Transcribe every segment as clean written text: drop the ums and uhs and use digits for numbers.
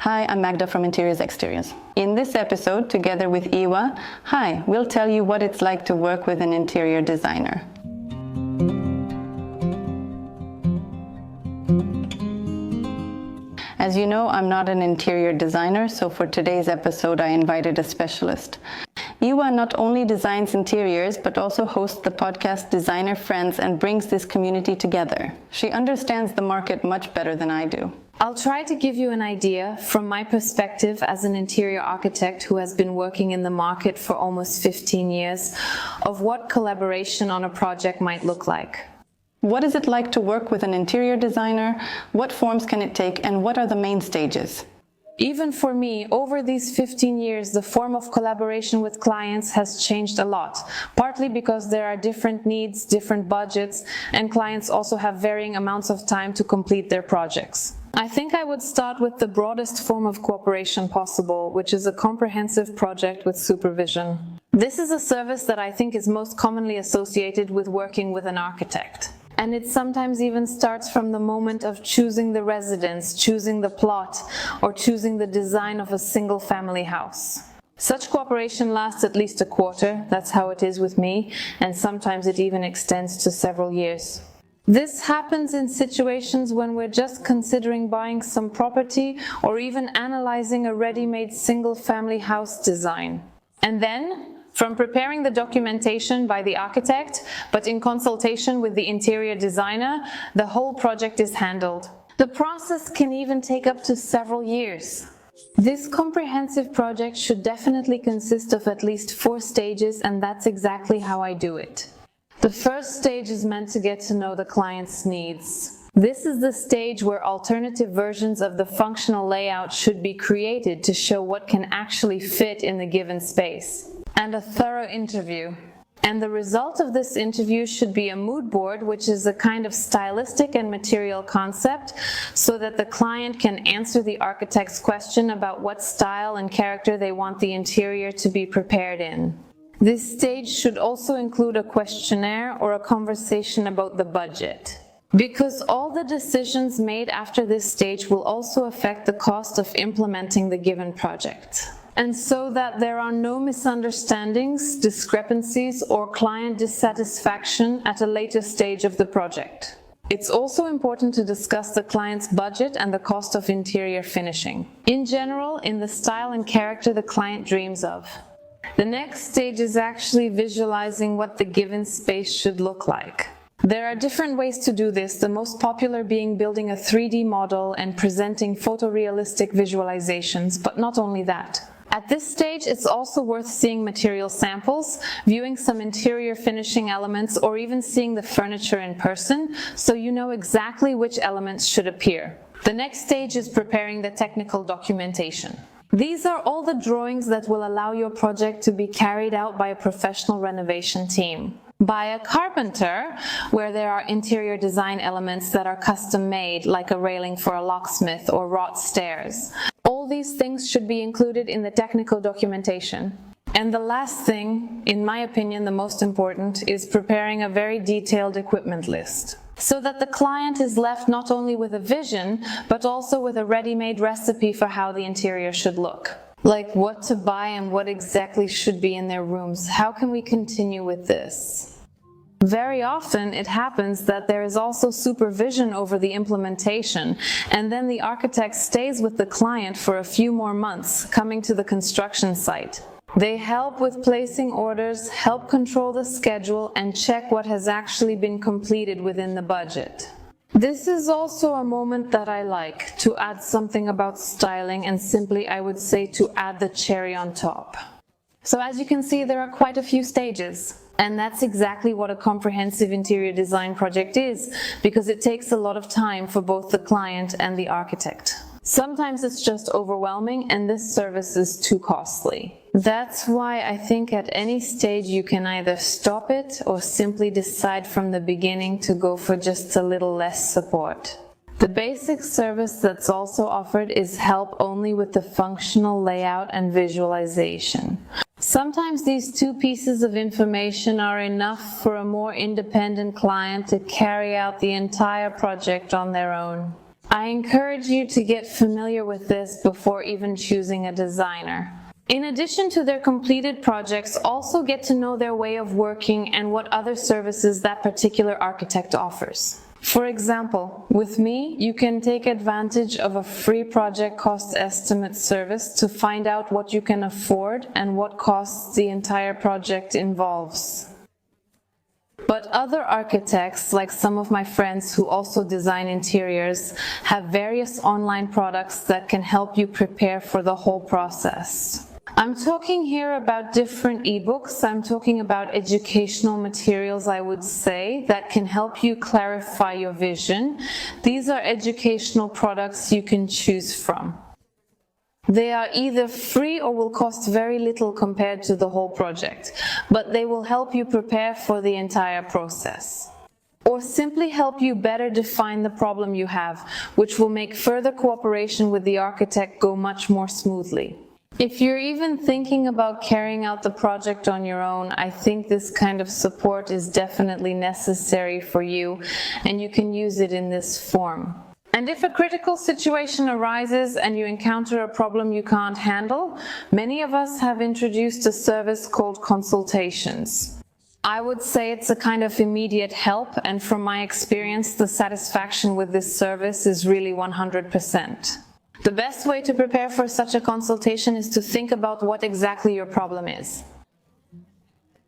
Hi, I'm Magda from Interiors Exteriors. In this episode, together with Iwa, we'll tell you what it's like to work with an interior designer. As you know, I'm not an interior designer, so for today's episode, I invited a specialist. Iwa not only designs interiors, but also hosts the podcast Designer Friends and brings this community together. She understands the market much better than I do. I'll try to give you an idea from my perspective as an interior architect who has been working in the market for almost 15 years of what collaboration on a project might look like. What is it like to work with an interior designer? What forms can it take, and what are the main stages? Even for me, over these 15 years, the form of collaboration with clients has changed a lot, partly because there are different needs, different budgets, and clients also have varying amounts of time to complete their projects. I think I would start with the broadest form of cooperation possible, which is a comprehensive project with supervision. This is a service that I think is most commonly associated with working with an architect. And it sometimes even starts from the moment of choosing the residence, choosing the plot, or choosing the design of a single family house. Such cooperation lasts at least a quarter, that's how it is with me, and sometimes it even extends to several years. This happens in situations when we're just considering buying some property or even analyzing a ready-made single family house design. And then, from preparing the documentation by the architect, but in consultation with the interior designer, the whole project is handled. The process can even take up to several years. This comprehensive project should definitely consist of at least 4 stages, and that's exactly how I do it. The first stage is meant to get to know the client's needs. This is the stage where alternative versions of the functional layout should be created to show what can actually fit in the given space. And a thorough interview. And the result of this interview should be a mood board, which is a kind of stylistic and material concept, so that the client can answer the architect's question about what style and character they want the interior to be prepared in. This stage should also include a questionnaire or a conversation about the budget, because all the decisions made after this stage will also affect the cost of implementing the given project. And so that there are no misunderstandings, discrepancies, or client dissatisfaction at a later stage of the project. It's also important to discuss the client's budget and the cost of interior finishing. In general, in the style and character the client dreams of. The next stage is actually visualizing what the given space should look like. There are different ways to do this, the most popular being building a 3D model and presenting photorealistic visualizations, but not only that. At this stage, it's also worth seeing material samples, viewing some interior finishing elements, or even seeing the furniture in person, so you know exactly which elements should appear. The next stage is preparing the technical documentation. These are all the drawings that will allow your project to be carried out by a professional renovation team. By a carpenter, where there are interior design elements that are custom made, like a railing for a locksmith or wrought stairs. All these things should be included in the technical documentation. And the last thing, in my opinion the most important, is preparing a very detailed equipment list, so that the client is left not only with a vision, but also with a ready-made recipe for how the interior should look. Like what to buy and what exactly should be in their rooms. How can we continue with this? Very often it happens that there is also supervision over the implementation, and then the architect stays with the client for a few more months, coming to the construction site. They help with placing orders, help control the schedule, and check what has actually been completed within the budget. This is also a moment that I like, to add something about styling, and simply I would say to add the cherry on top. So as you can see, there are quite a few stages. And that's exactly what a comprehensive interior design project is, because it takes a lot of time for both the client and the architect. Sometimes it's just overwhelming and this service is too costly. That's why I think at any stage you can either stop it or simply decide from the beginning to go for just a little less support. The basic service that's also offered is help only with the functional layout and visualization. Sometimes these 2 pieces of information are enough for a more independent client to carry out the entire project on their own. I encourage you to get familiar with this before even choosing a designer. In addition to their completed projects, also get to know their way of working and what other services that particular architect offers. For example, with me, you can take advantage of a free project cost estimate service to find out what you can afford and what costs the entire project involves. But other architects, like some of my friends who also design interiors, have various online products that can help you prepare for the whole process. I'm talking here about different ebooks. I'm talking about educational materials, I would say, that can help you clarify your vision. These are educational products you can choose from. They are either free or will cost very little compared to the whole project, but they will help you prepare for the entire process. Or simply help you better define the problem you have, which will make further cooperation with the architect go much more smoothly. If you're even thinking about carrying out the project on your own, I think this kind of support is definitely necessary for you, and you can use it in this form. And if a critical situation arises and you encounter a problem you can't handle, many of us have introduced a service called Consultations. I would say it's a kind of immediate help, and from my experience, the satisfaction with this service is really 100%. The best way to prepare for such a consultation is to think about what exactly your problem is.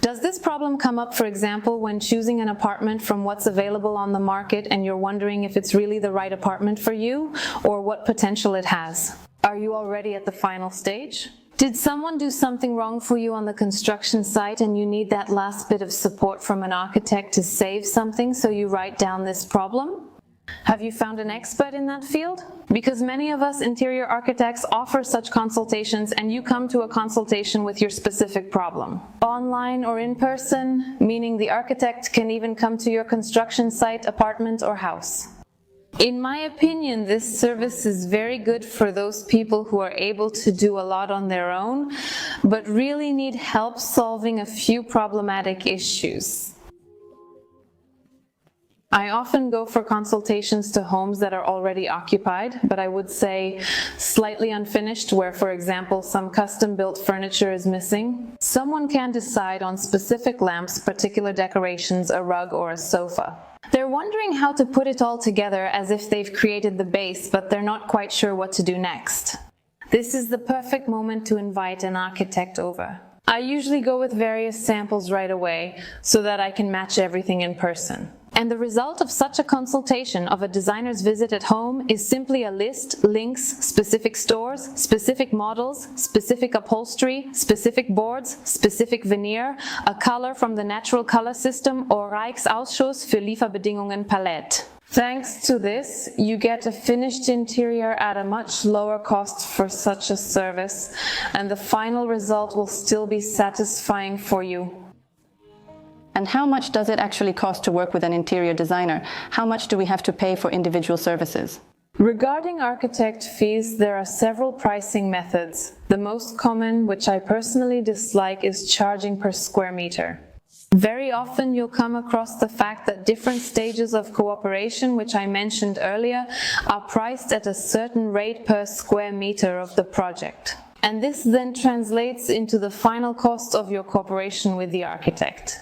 Does this problem come up, for example, when choosing an apartment from what's available on the market and you're wondering if it's really the right apartment for you or what potential it has? Are you already at the final stage? Did someone do something wrong for you on the construction site and you need that last bit of support from an architect to save something, so you write down this problem? Have you found an expert in that field? Because many of us interior architects offer such consultations, and you come to a consultation with your specific problem. Online or in person, meaning the architect can even come to your construction site, apartment or house. In my opinion, this service is very good for those people who are able to do a lot on their own, but really need help solving a few problematic issues. I often go for consultations to homes that are already occupied, but I would say slightly unfinished, where, for example, some custom-built furniture is missing. Someone can decide on specific lamps, particular decorations, a rug, or a sofa. They're wondering how to put it all together as if they've created the base, but they're not quite sure what to do next. This is the perfect moment to invite an architect over. I usually go with various samples right away so that I can match everything in person. And the result of such a consultation, of a designer's visit at home, is simply a list, links, specific stores, specific models, specific upholstery, specific boards, specific veneer, a color from the natural color system, or Reichsausschuss für Lieferbedingungen Palette. Thanks to this, you get a finished interior at a much lower cost for such a service, and the final result will still be satisfying for you. And how much does it actually cost to work with an interior designer? How much do we have to pay for individual services? Regarding architect fees, there are several pricing methods. The most common, which I personally dislike, is charging per square meter. Very often you'll come across the fact that different stages of cooperation, which I mentioned earlier, are priced at a certain rate per square meter of the project. And this then translates into the final cost of your cooperation with the architect.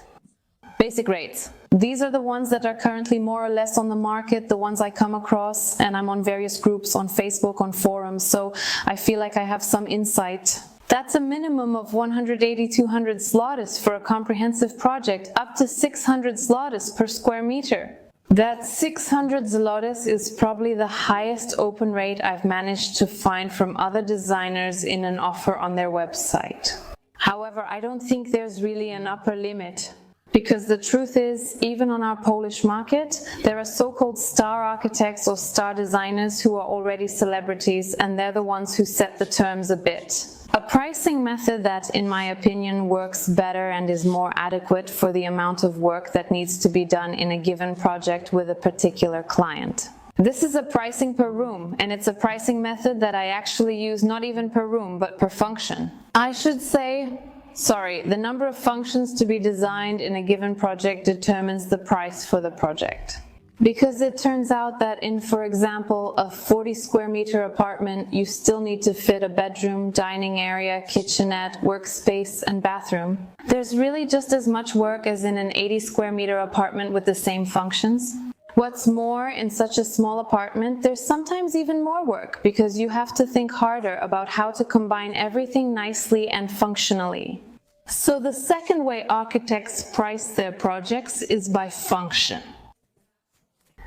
Basic rates. These are the ones that are currently more or less on the market, the ones I come across, and I'm on various groups on Facebook, on forums, so I feel like I have some insight. That's a minimum of 180-200 zlotys for a comprehensive project, up to 600 zlotys per square meter. That 600 zlotys is probably the highest open rate I've managed to find from other designers in an offer on their website. However, I don't think there's really an upper limit. Because the truth is, even on our Polish market, there are so-called star architects or star designers who are already celebrities, and they're the ones who set the terms a bit. A pricing method that, in my opinion, works better and is more adequate for the amount of work that needs to be done in a given project with a particular client. This is a pricing per room, and it's a pricing method that I actually use not even per room, but per function. I should say, the number of functions to be designed in a given project determines the price for the project. Because it turns out that in, for example, a 40 square meter apartment, you still need to fit a bedroom, dining area, kitchenette, workspace, and bathroom. There's really just as much work as in an 80 square meter apartment with the same functions. What's more, in such a small apartment, there's sometimes even more work because you have to think harder about how to combine everything nicely and functionally. So the second way architects price their projects is by function.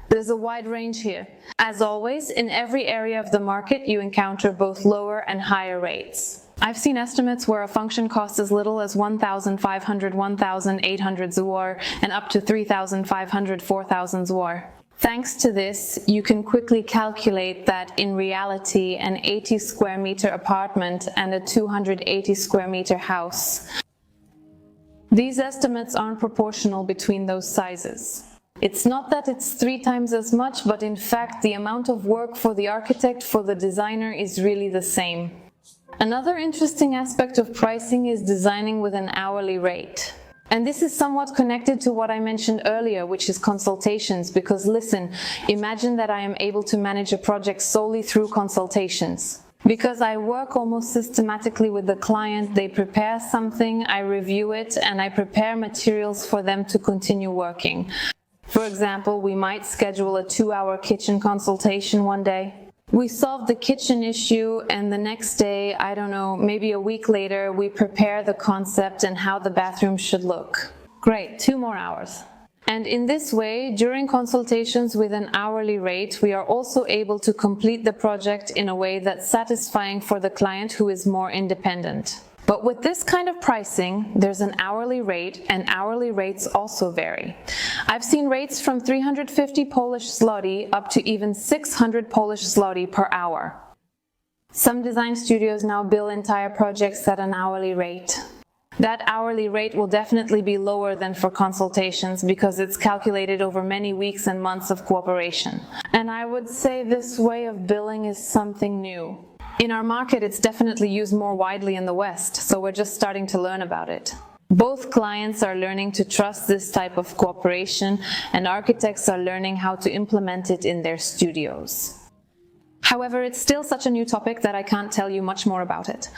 There's a wide range here. As always, in every area of the market, you encounter both lower and higher rates. I've seen estimates where a function costs as little as 1,500, 1,800 zwar and up to 3,500, 4,000 zwar. Thanks to this, you can quickly calculate that in reality, an 80 square meter apartment and a 280 square meter house. These estimates aren't proportional between those sizes. It's not that it's 3 times as much, but in fact the amount of work for the architect, for the designer, is really the same. Another interesting aspect of pricing is designing with an hourly rate. And this is somewhat connected to what I mentioned earlier, which is consultations, because listen, imagine that I am able to manage a project solely through consultations. Because I work almost systematically with the client, they prepare something, I review it, and I prepare materials for them to continue working. For example, we might schedule a 2-hour kitchen consultation one day. We solve the kitchen issue, and the next day, I don't know, maybe a week later, we prepare the concept and how the bathroom should look. Great, 2 more hours. And in this way, during consultations with an hourly rate, we are also able to complete the project in a way that's satisfying for the client who is more independent. But with this kind of pricing, there's an hourly rate, and hourly rates also vary. I've seen rates from 350 Polish zloty up to even 600 Polish zloty per hour. Some design studios now bill entire projects at an hourly rate. That hourly rate will definitely be lower than for consultations because it's calculated over many weeks and months of cooperation. And I would say this way of billing is something new. In our market, it's definitely used more widely in the West, so we're just starting to learn about it. Both clients are learning to trust this type of cooperation, and architects are learning how to implement it in their studios. However, it's still such a new topic that I can't tell you much more about it.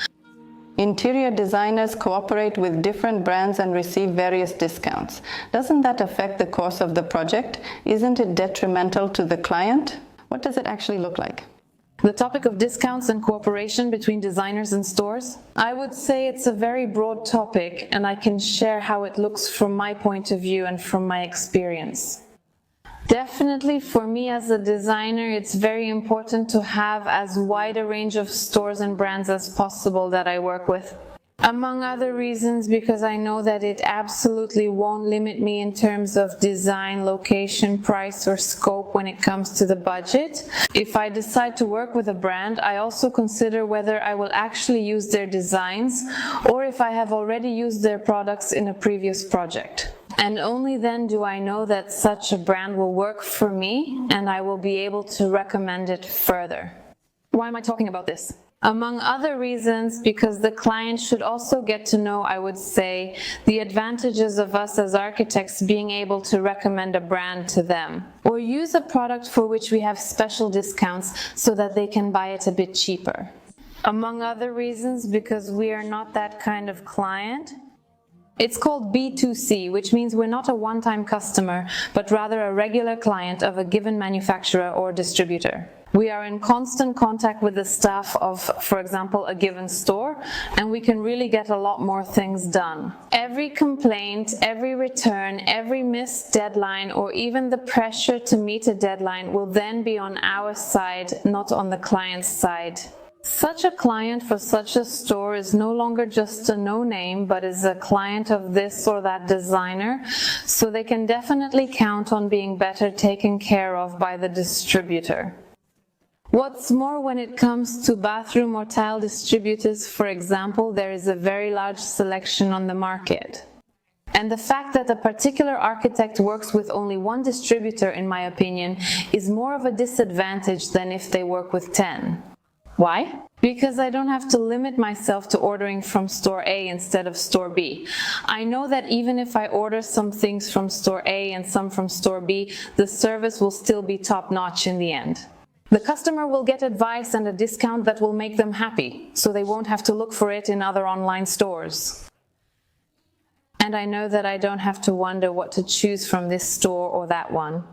Interior designers cooperate with different brands and receive various discounts. Doesn't that affect the course of the project? Isn't it detrimental to the client? What does it actually look like? The topic of discounts and cooperation between designers and stores? I would say it's a very broad topic, and I can share how it looks from my point of view and from my experience. Definitely for me as a designer, it's very important to have as wide a range of stores and brands as possible that I work with. Among other reasons, because I know that it absolutely won't limit me in terms of design, location, price, or scope when it comes to the budget. If I decide to work with a brand, I also consider whether I will actually use their designs or if I have already used their products in a previous project. And only then do I know that such a brand will work for me and I will be able to recommend it further. Why am I talking about this? Among other reasons, because the client should also get to know, I would say, the advantages of us as architects being able to recommend a brand to them, or use a product for which we have special discounts so that they can buy it a bit cheaper. Among other reasons, because we are not that kind of client. It's called B2C, which means we're not a one-time customer, but rather a regular client of a given manufacturer or distributor. We are in constant contact with the staff of, for example, a given store, and we can really get a lot more things done. Every complaint, every return, every missed deadline, or even the pressure to meet a deadline will then be on our side, not on the client's side. Such a client for such a store is no longer just a no-name, but is a client of this or that designer, so they can definitely count on being better taken care of by the distributor. What's more, when it comes to bathroom or tile distributors, for example, there is a very large selection on the market. And the fact that a particular architect works with only one distributor, in my opinion, is more of a disadvantage than if they work with 10. Why? because I don't have to limit myself to ordering from store A instead of store B. I know that even if I order some things from store A and some from store B, the service will still be top-notch in the end. The customer will get advice and a discount that will make them happy, so they won't have to look for it in other online stores. And I know that I don't have to wonder what to choose from this store or that one.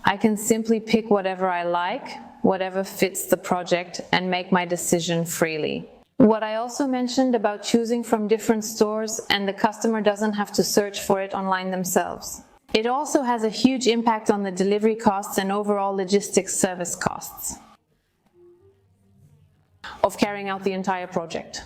I can simply pick whatever I like, whatever fits the project, and make my decision freely. What I also mentioned about choosing from different stores and the customer doesn't have to search for it online themselves. It also has a huge impact on the delivery costs and overall logistics service costs of carrying out the entire project.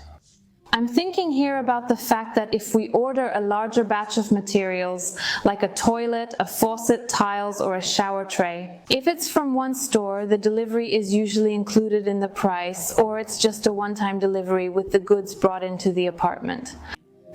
I'm thinking here about the fact that if we order a larger batch of materials, like a toilet, a faucet, tiles, or a shower tray, if it's from one store, the delivery is usually included in the price, or it's just a one-time delivery with the goods brought into the apartment.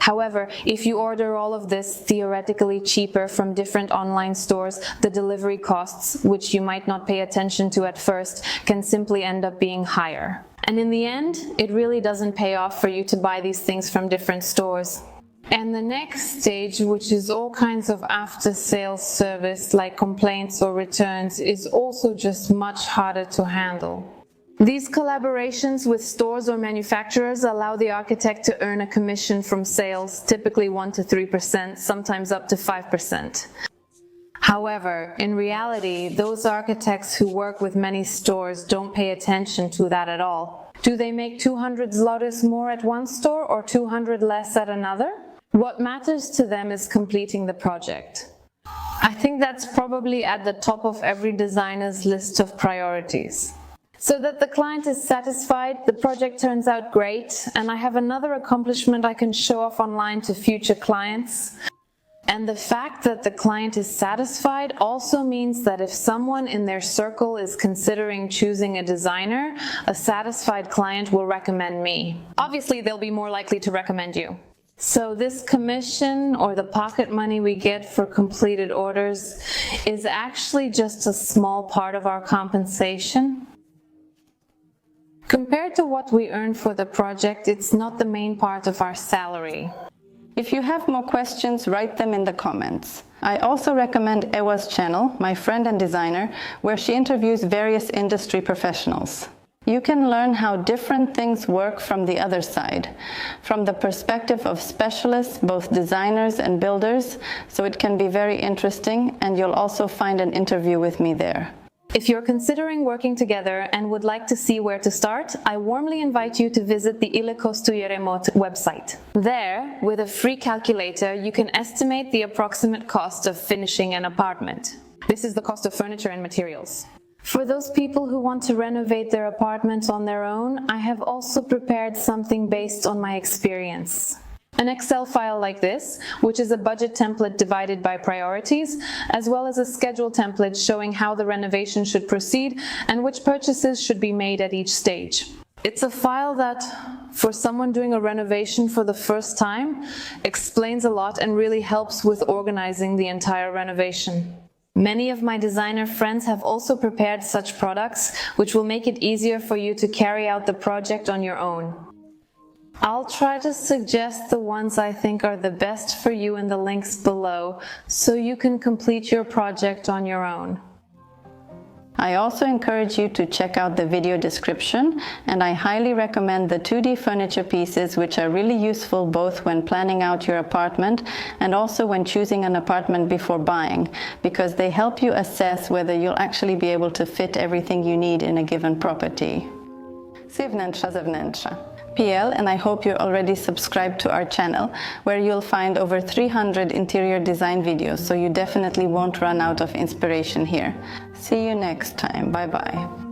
However, if you order all of this theoretically cheaper from different online stores, the delivery costs, which you might not pay attention to at first, can simply end up being higher. And in the end, it really doesn't pay off for you to buy these things from different stores. And the next stage, which is all kinds of after-sales service like complaints or returns, is also just much harder to handle. These collaborations with stores or manufacturers allow the architect to earn a commission from sales, typically 1 to 3%, sometimes up to 5%. However, in reality, those architects who work with many stores don't pay attention to that at all. Do they make 200 zlotys more at one store or 200 less at another? What matters to them is completing the project. I think that's probably at the top of every designer's list of priorities. So that the client is satisfied, the project turns out great, and I have another accomplishment I can show off online to future clients. And the fact that the client is satisfied also means that if someone in their circle is considering choosing a designer, a satisfied client will recommend me. Obviously, they'll be more likely to recommend you. So this commission, or the pocket money we get for completed orders, is actually just a small part of our compensation. Compared to what we earn for the project, it's not the main part of our salary. If you have more questions, write them in the comments. I also recommend Ewa's channel, my friend and designer, where she interviews various industry professionals. You can learn how different things work from the other side, from the perspective of specialists, both designers and builders, so it can be very interesting, and you'll also find an interview with me there. If you're considering working together and would like to see where to start, I warmly invite you to visit the Ile Kosztuje Remont website. There, with a free calculator, you can estimate the approximate cost of finishing an apartment. This is the cost of furniture and materials. For those people who want to renovate their apartment on their own, I have also prepared something based on my experience. An Excel file like this, which is a budget template divided by priorities, as well as a schedule template showing how the renovation should proceed and which purchases should be made at each stage. It's a file that, for someone doing a renovation for the first time, explains a lot and really helps with organizing the entire renovation. Many of my designer friends have also prepared such products, which will make it easier for you to carry out the project on your own. I'll try to suggest the ones I think are the best for you in the links below, so you can complete your project on your own. I also encourage you to check out the video description, and I highly recommend the 2D furniture pieces, which are really useful both when planning out your apartment and also when choosing an apartment before buying, because they help you assess whether you'll actually be able to fit everything you need in a given property. wnetrzazewnętrza. PL, and I hope you're already subscribed to our channel, where you'll find over 300 interior design videos, so you definitely won't run out of inspiration here. See you next time. Bye bye.